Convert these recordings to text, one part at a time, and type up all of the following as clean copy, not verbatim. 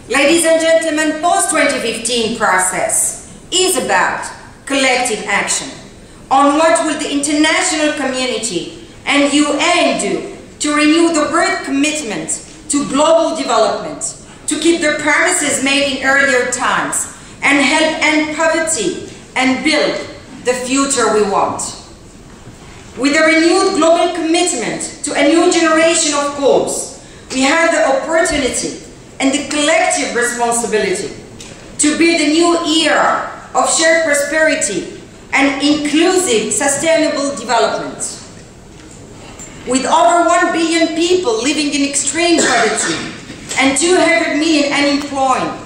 Ladies and gentlemen, post-2015 process is about collective action on what will the international community and UN do to renew the world commitment to global development, to keep the promises made in earlier times, and help end poverty and build the future we want. With a renewed global commitment to a new generation of goals, we have the opportunity and the collective responsibility to build a new era of shared prosperity and inclusive, sustainable development. With over 1 billion people living in extreme poverty and 200 million unemployed,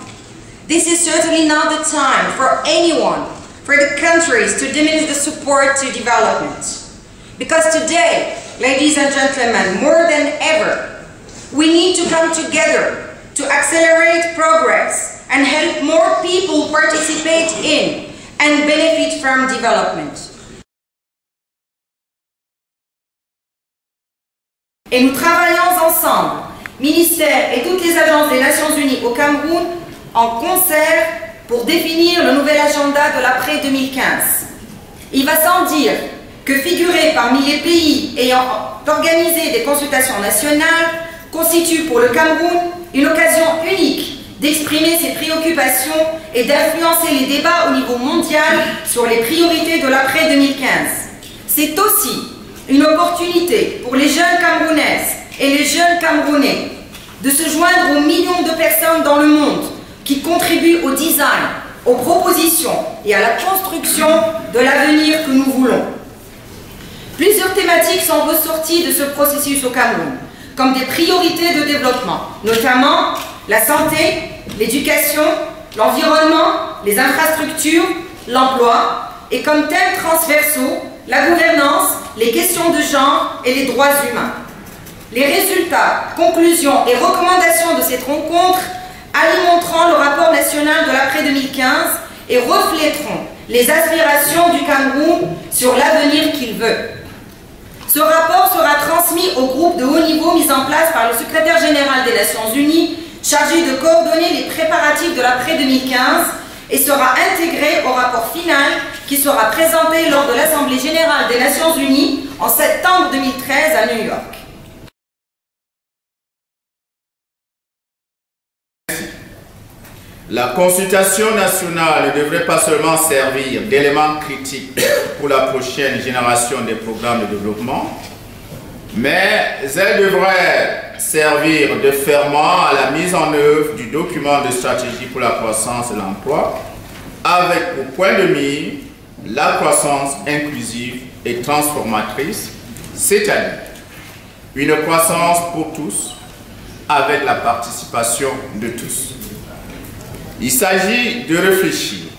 this is certainly not the time for anyone, for the countries, to diminish the support to development. Because today, ladies and gentlemen, more than ever, we need to come together to accelerate progress and help more people participate in and benefit from development. Et nous travaillons ensemble, ministère et toutes les agences des Nations Unies au Cameroun, en concert pour définir le nouvel agenda de l'après-2015. Il va sans dire que figurer parmi les pays ayant organisé des consultations nationales constitue pour le Cameroun une occasion unique d'exprimer ses préoccupations et d'influencer les débats au niveau mondial sur les priorités de l'après-2015. C'est aussi une opportunité pour les jeunes Camerounaises et les jeunes Camerounais de se joindre aux millions de personnes dans le monde qui contribuent au design, aux propositions et à la construction de l'avenir que nous voulons. Plusieurs thématiques sont ressorties de ce processus au Cameroun, comme des priorités de développement, notamment la santé, l'éducation, l'environnement, les infrastructures, l'emploi, et comme thèmes transversaux, la gouvernance, les questions de genre et les droits humains. Les résultats, conclusions et recommandations de cette rencontre alimenteront le rapport national de l'après-2015 et reflèteront les aspirations du Cameroun sur l'avenir qu'il veut. Ce rapport sera transmis au groupe de haut niveau mis en place par le secrétaire général des Nations Unies, chargé de coordonner les préparatifs de l'après-2015 et sera intégré au rapport final qui sera présenté lors de l'Assemblée générale des Nations Unies en septembre 2013 à New York. La consultation nationale ne devrait pas seulement servir d'élément critique pour la prochaine génération des programmes de développement, mais elle devrait servir de ferment à la mise en œuvre du document de stratégie pour la croissance et l'emploi, avec pour point de mire la croissance inclusive et transformatrice, c'est-à-dire une croissance pour tous, avec la participation de tous. Il s'agit de réfléchir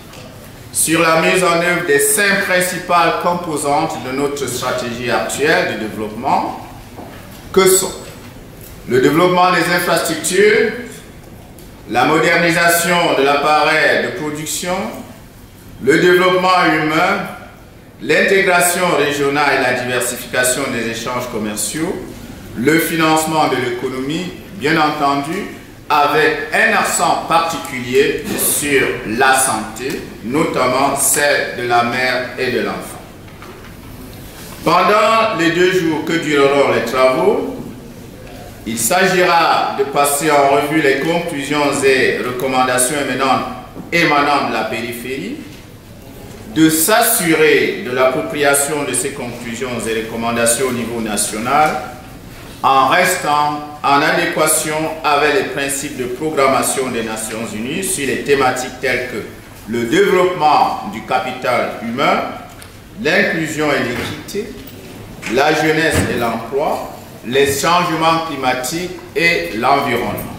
sur la mise en œuvre des 5 principales composantes de notre stratégie actuelle de développement, que sont le développement des infrastructures, la modernisation de l'appareil de production, le développement humain, l'intégration régionale et la diversification des échanges commerciaux, le financement de l'économie, bien entendu, avec un accent particulier sur la santé, notamment celle de la mère et de l'enfant. Pendant les 2 jours que dureront les travaux, il s'agira de passer en revue les conclusions et recommandations émanant de la périphérie, de s'assurer de l'appropriation de ces conclusions et recommandations au niveau national, en restant en adéquation avec les principes de programmation des Nations Unies sur les thématiques telles que le développement du capital humain, l'inclusion et l'équité, la jeunesse et l'emploi, les changements climatiques et l'environnement.